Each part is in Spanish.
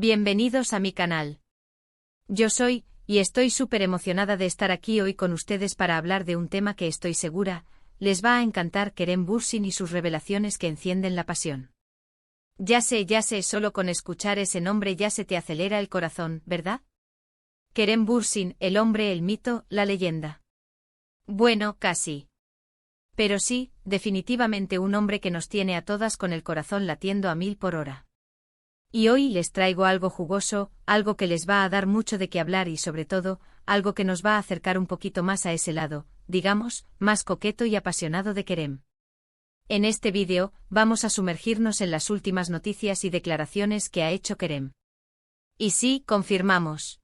Bienvenidos a mi canal. Yo soy, y estoy súper emocionada de estar aquí hoy con ustedes para hablar de un tema que estoy segura, les va a encantar: Kerem Bürsin y sus revelaciones que encienden la pasión. Ya sé, solo con escuchar ese nombre ya se te acelera el corazón, ¿verdad? Kerem Bürsin, el hombre, el mito, la leyenda. Bueno, casi. Pero sí, definitivamente un hombre que nos tiene a todas con el corazón latiendo a 1000 por hora. Y hoy les traigo algo jugoso, algo que les va a dar mucho de qué hablar y sobre todo, algo que nos va a acercar un poquito más a ese lado, digamos, más coqueto y apasionado de Kerem. En este vídeo, vamos a sumergirnos en las últimas noticias y declaraciones que ha hecho Kerem. Y sí, confirmamos.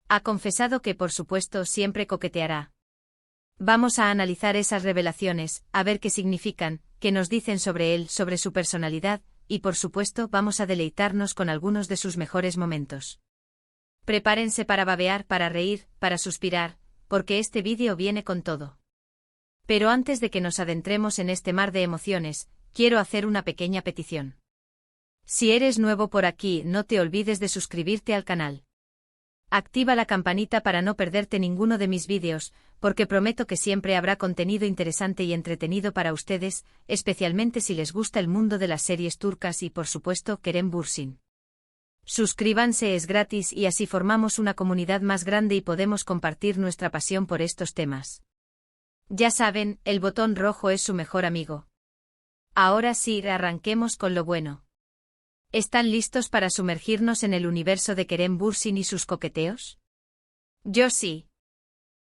Ha confesado que por supuesto siempre coqueteará. Vamos a analizar esas revelaciones, a ver qué significan, qué nos dicen sobre él, sobre su personalidad, y por supuesto vamos a deleitarnos con algunos de sus mejores momentos. Prepárense para babear, para reír, para suspirar, porque este vídeo viene con todo. Pero antes de que nos adentremos en este mar de emociones, quiero hacer una pequeña petición. Si eres nuevo por aquí, no te olvides de suscribirte al canal. Activa la campanita para no perderte ninguno de mis vídeos, porque prometo que siempre habrá contenido interesante y entretenido para ustedes, especialmente si les gusta el mundo de las series turcas y por supuesto Kerem Bürsin. Suscríbanse, es gratis y así formamos una comunidad más grande y podemos compartir nuestra pasión por estos temas. Ya saben, el botón rojo es su mejor amigo. Ahora sí, arranquemos con lo bueno. ¿Están listos para sumergirnos en el universo de Kerem Bürsin y sus coqueteos? Yo sí.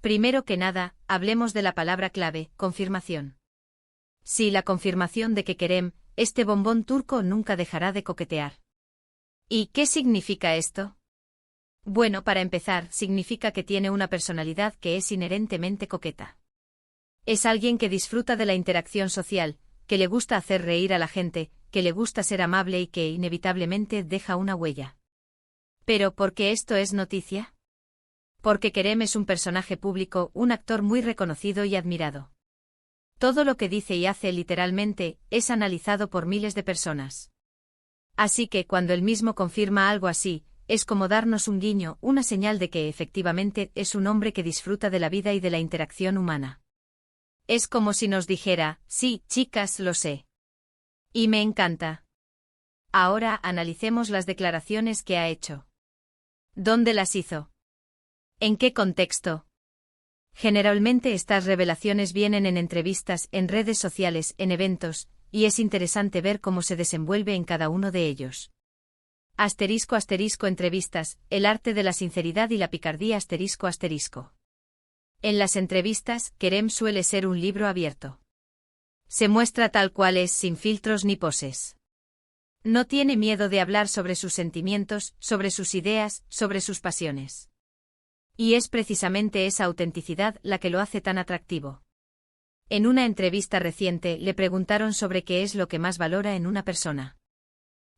Primero que nada, hablemos de la palabra clave, confirmación. Sí, la confirmación de que Kerem, este bombón turco, nunca dejará de coquetear. ¿Y qué significa esto? Bueno, para empezar, significa que tiene una personalidad que es inherentemente coqueta. Es alguien que disfruta de la interacción social, que le gusta hacer reír a la gente, que le gusta ser amable y que inevitablemente deja una huella. ¿Pero por qué esto es noticia? Porque Kerem es un personaje público, un actor muy reconocido y admirado. Todo lo que dice y hace literalmente es analizado por miles de personas. Así que cuando él mismo confirma algo así, es como darnos un guiño, una señal de que efectivamente es un hombre que disfruta de la vida y de la interacción humana. Es como si nos dijera: sí, chicas, lo sé. Y me encanta. Ahora analicemos las declaraciones que ha hecho. ¿Dónde las hizo? ¿En qué contexto? Generalmente estas revelaciones vienen en entrevistas, en redes sociales, en eventos, y es interesante ver cómo se desenvuelve en cada uno de ellos. *** entrevistas, el arte de la sinceridad y la picardía ***. En las entrevistas, Kerem suele ser un libro abierto. Se muestra tal cual es, sin filtros ni poses. No tiene miedo de hablar sobre sus sentimientos, sobre sus ideas, sobre sus pasiones. Y es precisamente esa autenticidad la que lo hace tan atractivo. En una entrevista reciente le preguntaron sobre qué es lo que más valora en una persona.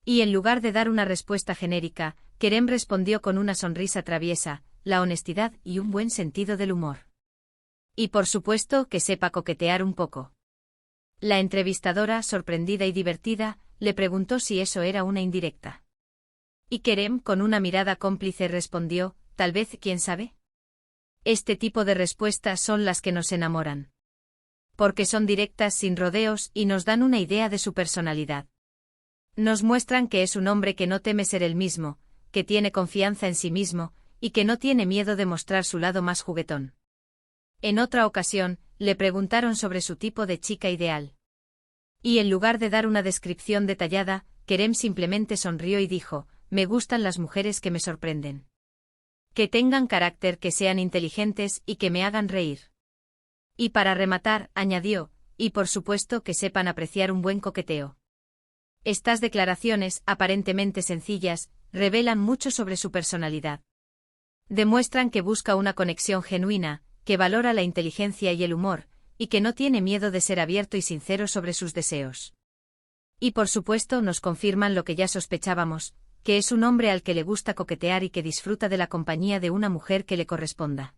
Y en lugar de dar una respuesta genérica, Kerem respondió con una sonrisa traviesa: la honestidad y un buen sentido del humor. Y por supuesto que sepa coquetear un poco. La entrevistadora, sorprendida y divertida, le preguntó si eso era una indirecta. Y Kerem, con una mirada cómplice, respondió: tal vez, quién sabe. Este tipo de respuestas son las que nos enamoran. Porque son directas, sin rodeos, y nos dan una idea de su personalidad. Nos muestran que es un hombre que no teme ser el mismo, que tiene confianza en sí mismo, y que no tiene miedo de mostrar su lado más juguetón. En otra ocasión, le preguntaron sobre su tipo de chica ideal. Y en lugar de dar una descripción detallada, Kerem simplemente sonrió y dijo: me gustan las mujeres que me sorprenden. Que tengan carácter, que sean inteligentes y que me hagan reír. Y para rematar, añadió: y por supuesto que sepan apreciar un buen coqueteo. Estas declaraciones, aparentemente sencillas, revelan mucho sobre su personalidad. Demuestran que busca una conexión genuina, que valora la inteligencia y el humor, y que no tiene miedo de ser abierto y sincero sobre sus deseos. Y por supuesto nos confirman lo que ya sospechábamos, que es un hombre al que le gusta coquetear y que disfruta de la compañía de una mujer que le corresponda.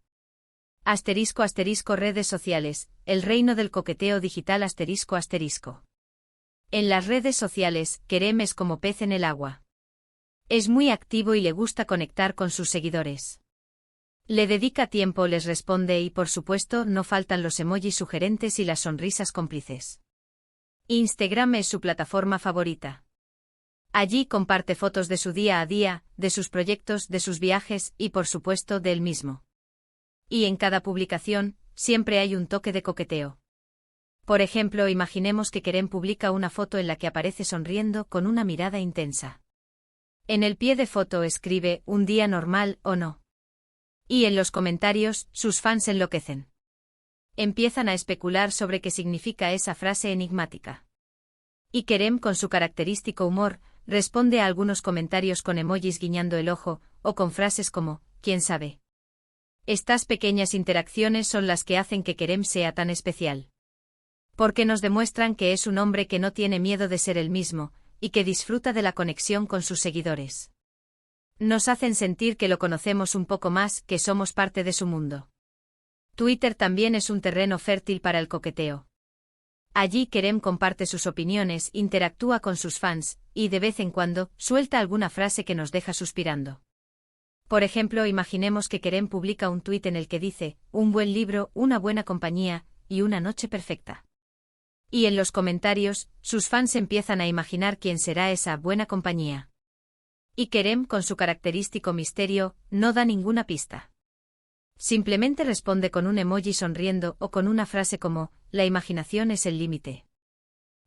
*** redes sociales, el reino del coqueteo digital ***. En las redes sociales, Kerem es como pez en el agua. Es muy activo y le gusta conectar con sus seguidores. Le dedica tiempo, les responde y por supuesto no faltan los emojis sugerentes y las sonrisas cómplices. Instagram es su plataforma favorita. Allí comparte fotos de su día a día, de sus proyectos, de sus viajes y por supuesto de él mismo. Y en cada publicación, siempre hay un toque de coqueteo. Por ejemplo, imaginemos que Kerem publica una foto en la que aparece sonriendo con una mirada intensa. En el pie de foto escribe, un día normal o no. Y en los comentarios, sus fans enloquecen. Empiezan a especular sobre qué significa esa frase enigmática. Y Kerem, con su característico humor, responde a algunos comentarios con emojis guiñando el ojo, o con frases como, ¿quién sabe? Estas pequeñas interacciones son las que hacen que Kerem sea tan especial. Porque nos demuestran que es un hombre que no tiene miedo de ser el mismo, y que disfruta de la conexión con sus seguidores. Nos hacen sentir que lo conocemos un poco más, que somos parte de su mundo. Twitter también es un terreno fértil para el coqueteo. Allí Kerem comparte sus opiniones, interactúa con sus fans, y de vez en cuando, suelta alguna frase que nos deja suspirando. Por ejemplo, imaginemos que Kerem publica un tuit en el que dice, un buen libro, una buena compañía, y una noche perfecta. Y en los comentarios, sus fans empiezan a imaginar quién será esa buena compañía. Y Kerem, con su característico misterio, no da ninguna pista. Simplemente responde con un emoji sonriendo o con una frase como, la imaginación es el límite.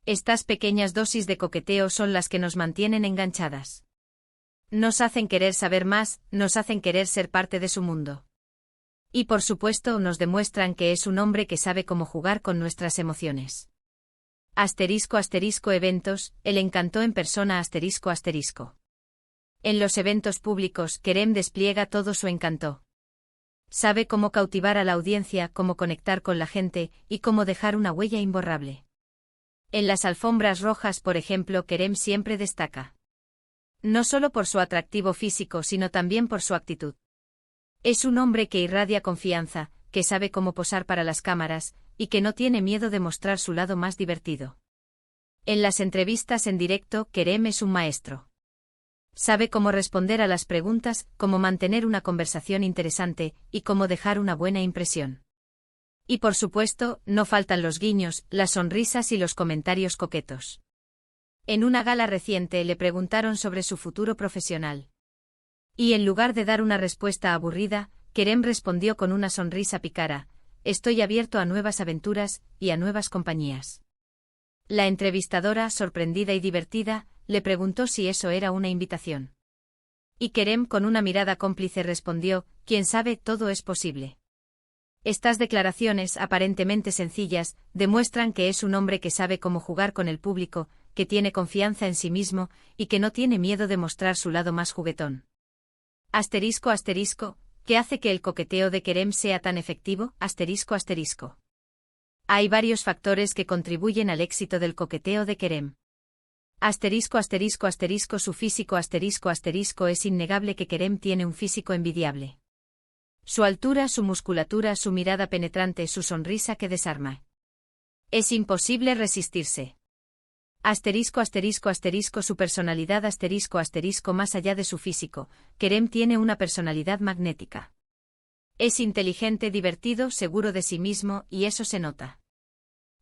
Estas pequeñas dosis de coqueteo son las que nos mantienen enganchadas. Nos hacen querer saber más, nos hacen querer ser parte de su mundo. Y por supuesto nos demuestran que es un hombre que sabe cómo jugar con nuestras emociones. Eventos, el encantó en persona ***. En los eventos públicos, Kerem despliega todo su encanto. Sabe cómo cautivar a la audiencia, cómo conectar con la gente, y cómo dejar una huella imborrable. En las alfombras rojas, por ejemplo, Kerem siempre destaca. No solo por su atractivo físico, sino también por su actitud. Es un hombre que irradia confianza, que sabe cómo posar para las cámaras, y que no tiene miedo de mostrar su lado más divertido. En las entrevistas en directo, Kerem es un maestro. Sabe cómo responder a las preguntas, cómo mantener una conversación interesante, y cómo dejar una buena impresión. Y por supuesto, no faltan los guiños, las sonrisas y los comentarios coquetos. En una gala reciente le preguntaron sobre su futuro profesional. Y en lugar de dar una respuesta aburrida, Kerem respondió con una sonrisa pícara, estoy abierto a nuevas aventuras, y a nuevas compañías. La entrevistadora, sorprendida y divertida, le preguntó si eso era una invitación. Y Kerem, con una mirada cómplice, respondió, quién sabe, todo es posible. Estas declaraciones, aparentemente sencillas, demuestran que es un hombre que sabe cómo jugar con el público, que tiene confianza en sí mismo, y que no tiene miedo de mostrar su lado más juguetón. ¿Qué hace que el coqueteo de Kerem sea tan efectivo? Hay varios factores que contribuyen al éxito del coqueteo de Kerem. Su físico es innegable que Kerem tiene un físico envidiable. Su altura, su musculatura, su mirada penetrante, su sonrisa que desarma. Es imposible resistirse. Su personalidad más allá de su físico, Kerem tiene una personalidad magnética. Es inteligente, divertido, seguro de sí mismo, y eso se nota.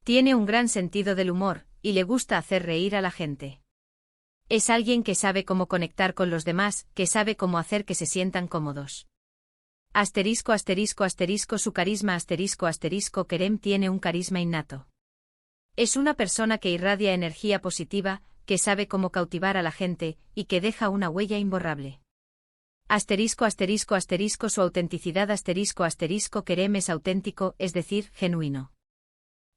Tiene un gran sentido del humor, y le gusta hacer reír a la gente. Es alguien que sabe cómo conectar con los demás, que sabe cómo hacer que se sientan cómodos. Su carisma Kerem tiene un carisma innato. Es una persona que irradia energía positiva, que sabe cómo cautivar a la gente, y que deja una huella imborrable. Su autenticidad Kerem es auténtico, es decir, genuino.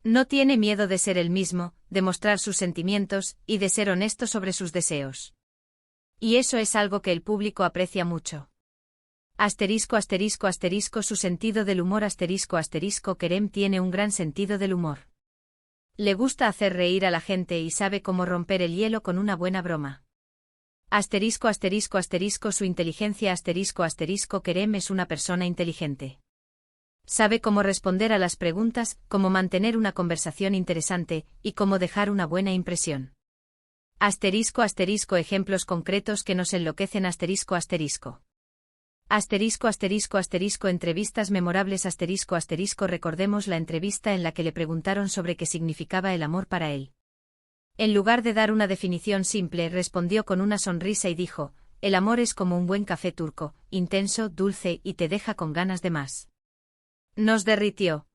No tiene miedo de ser el mismo, de mostrar sus sentimientos, y de ser honesto sobre sus deseos. Y eso es algo que el público aprecia mucho. Su sentido del humor Kerem tiene un gran sentido del humor. Le gusta hacer reír a la gente y sabe cómo romper el hielo con una buena broma. Su inteligencia Kerem es una persona inteligente. Sabe cómo responder a las preguntas, cómo mantener una conversación interesante, y cómo dejar una buena impresión. Asterisco asterisco ejemplos concretos que nos enloquecen asterisco asterisco. Asterisco asterisco asterisco entrevistas memorables asterisco asterisco recordemos la entrevista en la que le preguntaron sobre qué significaba el amor para él. En lugar de dar una definición simple, respondió con una sonrisa y dijo, el amor es como un buen café turco, intenso, dulce y te deja con ganas de más. Nos derritió.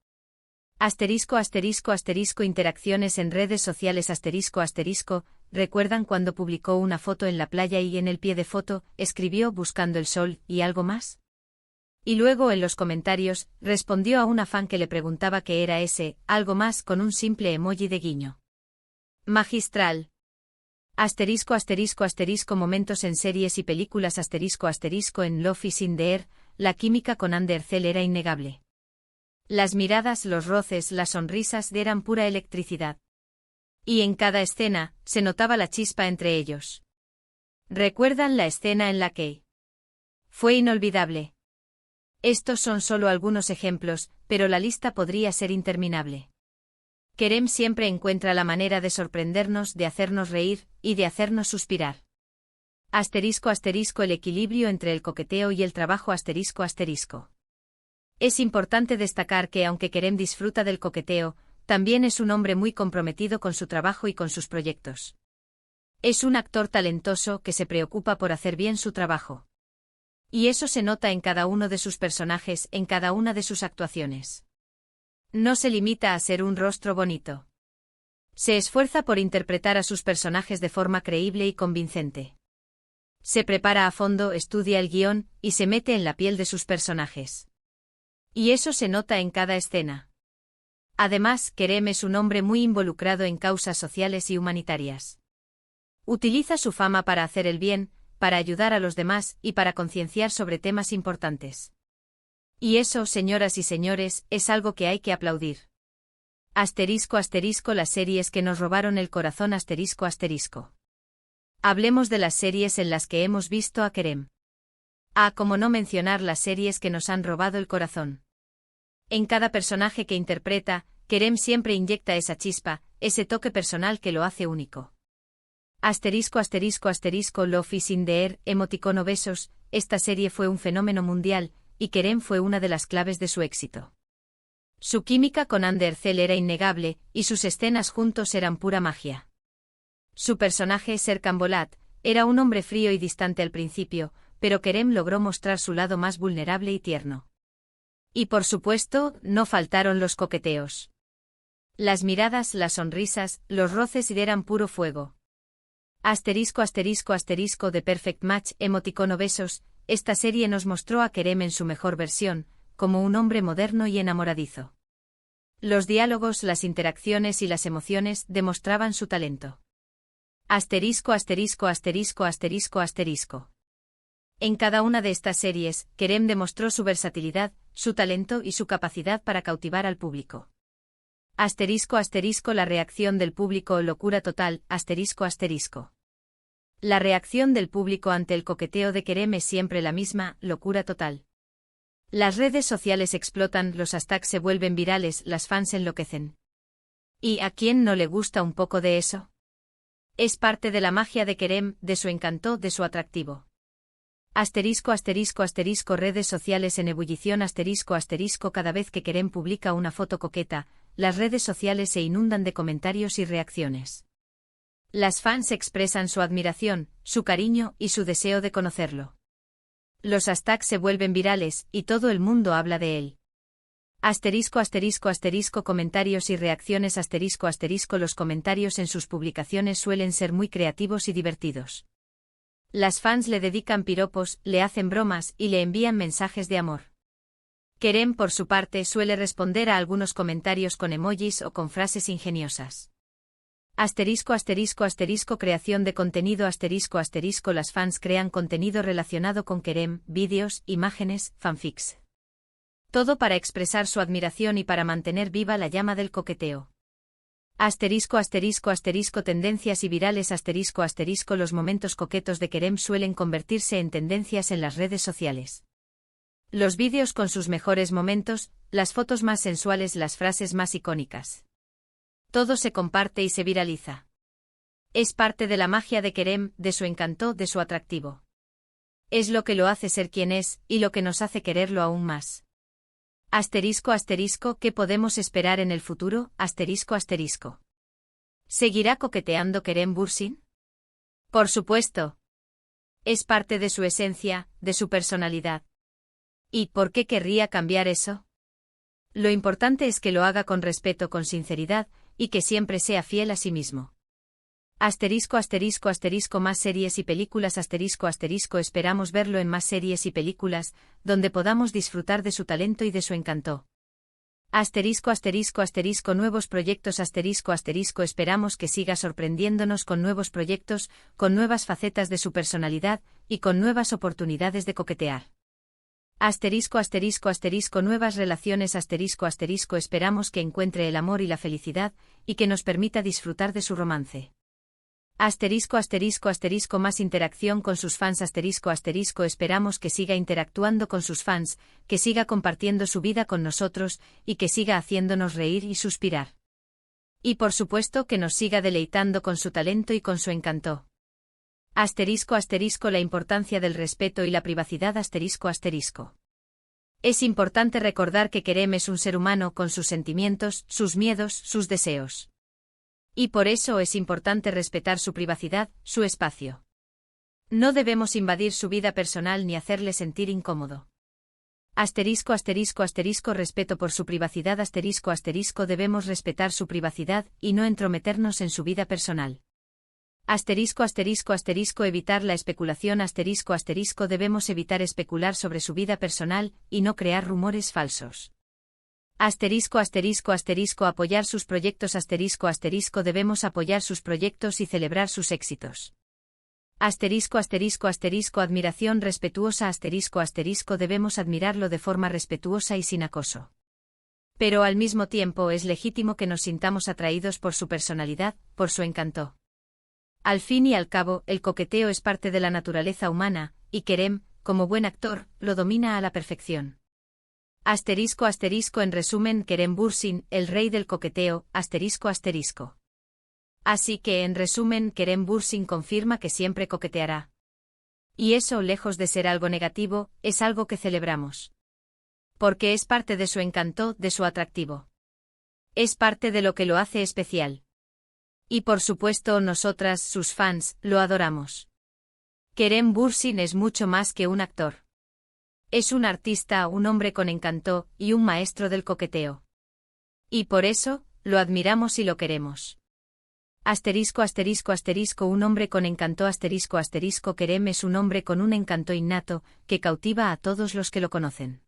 Asterisco asterisco asterisco interacciones en redes sociales asterisco asterisco, ¿recuerdan cuando publicó una foto en la playa y en el pie de foto, escribió buscando el sol y algo más? Y luego en los comentarios, respondió a una fan que le preguntaba qué era ese, algo más con un simple emoji de guiño. Magistral. Asterisco asterisco asterisco momentos en series y películas asterisco asterisco en Love is in the air, la química con Ander Cell era innegable. Las miradas, los roces, las sonrisas eran pura electricidad. Y en cada escena, se notaba la chispa entre ellos. ¿Recuerdan la escena en la que fue inolvidable? Estos son solo algunos ejemplos, pero la lista podría ser interminable. Kerem siempre encuentra la manera de sorprendernos, de hacernos reír, y de hacernos suspirar. Asterisco asterisco el equilibrio entre el coqueteo y el trabajo asterisco asterisco. Es importante destacar que aunque Kerem disfruta del coqueteo, también es un hombre muy comprometido con su trabajo y con sus proyectos. Es un actor talentoso que se preocupa por hacer bien su trabajo. Y eso se nota en cada uno de sus personajes, en cada una de sus actuaciones. No se limita a ser un rostro bonito. Se esfuerza por interpretar a sus personajes de forma creíble y convincente. Se prepara a fondo, estudia el guión, y se mete en la piel de sus personajes. Y eso se nota en cada escena. Además, Kerem es un hombre muy involucrado en causas sociales y humanitarias. Utiliza su fama para hacer el bien, para ayudar a los demás y para concienciar sobre temas importantes. Y eso, señoras y señores, es algo que hay que aplaudir. Asterisco asterisco las series que nos robaron el corazón asterisco asterisco. Hablemos de las series en las que hemos visto a Kerem. Cómo no mencionar las series que nos han robado el corazón. En cada personaje que interpreta, Kerem siempre inyecta esa chispa, ese toque personal que lo hace único. Asterisco asterisco asterisco Love is in the air, emoticono besos, esta serie fue un fenómeno mundial, y Kerem fue una de las claves de su éxito. Su química con Ander Cell era innegable, y sus escenas juntos eran pura magia. Su personaje, Serkan Bolat, era un hombre frío y distante al principio, pero Kerem logró mostrar su lado más vulnerable y tierno. Y por supuesto, no faltaron los coqueteos. Las miradas, las sonrisas, los roces eran puro fuego. Asterisco asterisco asterisco The Perfect Match, emoticono besos, esta serie nos mostró a Kerem en su mejor versión, como un hombre moderno y enamoradizo. Los diálogos, las interacciones y las emociones demostraban su talento. Asterisco asterisco asterisco asterisco asterisco. En cada una de estas series, Kerem demostró su versatilidad, su talento y su capacidad para cautivar al público. Asterisco asterisco la reacción del público, locura total, asterisco asterisco. La reacción del público ante el coqueteo de Kerem es siempre la misma, locura total. Las redes sociales explotan, los hashtags se vuelven virales, las fans enloquecen. ¿Y a quién no le gusta un poco de eso? Es parte de la magia de Kerem, de su encanto, de su atractivo. Asterisco asterisco asterisco redes sociales en ebullición asterisco asterisco cada vez que Kerem publica una foto coqueta, las redes sociales se inundan de comentarios y reacciones. Las fans expresan su admiración, su cariño y su deseo de conocerlo. Los hashtags se vuelven virales y todo el mundo habla de él. Asterisco asterisco asterisco comentarios y reacciones asterisco asterisco los comentarios en sus publicaciones suelen ser muy creativos y divertidos. Las fans le dedican piropos, le hacen bromas y le envían mensajes de amor. Kerem, por su parte, suele responder a algunos comentarios con emojis o con frases ingeniosas. Asterisco asterisco asterisco creación de contenido asterisco asterisco las fans crean contenido relacionado con Kerem, vídeos, imágenes, fanfics. Todo para expresar su admiración y para mantener viva la llama del coqueteo. Asterisco asterisco asterisco tendencias y virales asterisco asterisco los momentos coquetos de Kerem suelen convertirse en tendencias en las redes sociales. Los vídeos con sus mejores momentos, las fotos más sensuales, las frases más icónicas. Todo se comparte y se viraliza. Es parte de la magia de Kerem, de su encanto, de su atractivo. Es lo que lo hace ser quien es, y lo que nos hace quererlo aún más. Asterisco asterisco, ¿qué podemos esperar en el futuro? Asterisco asterisco. ¿Seguirá coqueteando Kerem Bürsin? Por supuesto. Es parte de su esencia, de su personalidad. ¿Y por qué querría cambiar eso? Lo importante es que lo haga con respeto, con sinceridad, y que siempre sea fiel a sí mismo. Asterisco asterisco asterisco, más series y películas asterisco asterisco, esperamos verlo en más series y películas, donde podamos disfrutar de su talento y de su encanto. Asterisco asterisco asterisco, nuevos proyectos asterisco asterisco, esperamos que siga sorprendiéndonos con nuevos proyectos, con nuevas facetas de su personalidad, y con nuevas oportunidades de coquetear. Asterisco asterisco asterisco, nuevas relaciones asterisco asterisco, esperamos que encuentre el amor y la felicidad, y que nos permita disfrutar de su romance. Asterisco asterisco asterisco, más interacción con sus fans asterisco asterisco, esperamos que siga interactuando con sus fans, que siga compartiendo su vida con nosotros, y que siga haciéndonos reír y suspirar. Y por supuesto que nos siga deleitando con su talento y con su encanto. Asterisco asterisco, la importancia del respeto y la privacidad asterisco asterisco. Es importante recordar que Kerem es un ser humano con sus sentimientos, sus miedos, sus deseos. Y por eso es importante respetar su privacidad, su espacio. No debemos invadir su vida personal ni hacerle sentir incómodo. Asterisco asterisco asterisco, respeto por su privacidad asterisco asterisco, debemos respetar su privacidad y no entrometernos en su vida personal. Asterisco asterisco asterisco, evitar la especulación asterisco asterisco, debemos evitar especular sobre su vida personal y no crear rumores falsos. Asterisco asterisco asterisco, apoyar sus proyectos asterisco asterisco, debemos apoyar sus proyectos y celebrar sus éxitos. Asterisco asterisco asterisco, admiración respetuosa asterisco asterisco, debemos admirarlo de forma respetuosa y sin acoso. Pero al mismo tiempo es legítimo que nos sintamos atraídos por su personalidad, por su encanto. Al fin y al cabo, el coqueteo es parte de la naturaleza humana, y Kerem, como buen actor, lo domina a la perfección. Asterisco asterisco, en resumen, Kerem Bürsin, el rey del coqueteo, asterisco asterisco. Así que en resumen, Kerem Bürsin confirma que siempre coqueteará. Y eso, lejos de ser algo negativo, es algo que celebramos. Porque es parte de su encanto, de su atractivo. Es parte de lo que lo hace especial. Y por supuesto nosotras, sus fans, lo adoramos. Kerem Bürsin es mucho más que un actor. Es un artista, un hombre con encanto, y un maestro del coqueteo. Y por eso, lo admiramos y lo queremos. Asterisco asterisco asterisco, un hombre con encanto asterisco asterisco, Kerem es un hombre con un encanto innato, que cautiva a todos los que lo conocen.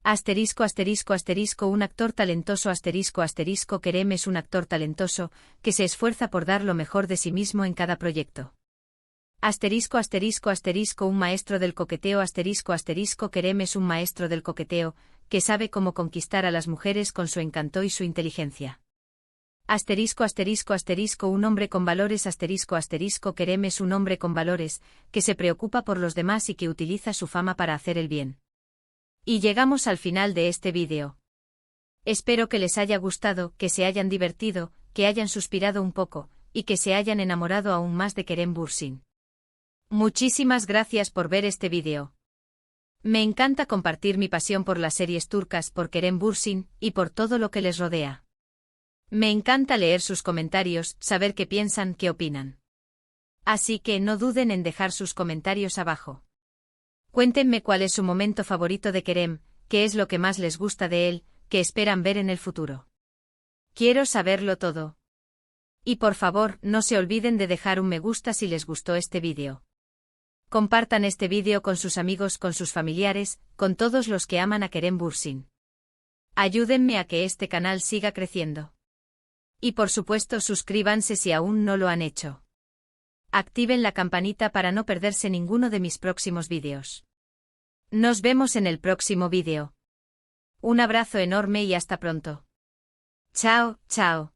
Asterisco asterisco asterisco, un actor talentoso asterisco asterisco, Kerem es un actor talentoso, que se esfuerza por dar lo mejor de sí mismo en cada proyecto. Asterisco asterisco asterisco, un maestro del coqueteo asterisco asterisco, Kerem es un maestro del coqueteo, que sabe cómo conquistar a las mujeres con su encanto y su inteligencia. Asterisco asterisco asterisco, un hombre con valores asterisco asterisco, Kerem es un hombre con valores, que se preocupa por los demás y que utiliza su fama para hacer el bien. Y llegamos al final de este vídeo. Espero que les haya gustado, que se hayan divertido, que hayan suspirado un poco, y que se hayan enamorado aún más de Kerem Bürsin. Muchísimas gracias por ver este vídeo. Me encanta compartir mi pasión por las series turcas, por Kerem Bürsin, y por todo lo que les rodea. Me encanta leer sus comentarios, saber qué piensan, qué opinan. Así que no duden en dejar sus comentarios abajo. Cuéntenme cuál es su momento favorito de Kerem, qué es lo que más les gusta de él, qué esperan ver en el futuro. Quiero saberlo todo. Y por favor, no se olviden de dejar un me gusta si les gustó este vídeo. Compartan este vídeo con sus amigos, con sus familiares, con todos los que aman a Kerem Bürsin. Ayúdenme a que este canal siga creciendo. Y por supuesto suscríbanse si aún no lo han hecho. Activen la campanita para no perderse ninguno de mis próximos vídeos. Nos vemos en el próximo vídeo. Un abrazo enorme y hasta pronto. Chao, chao.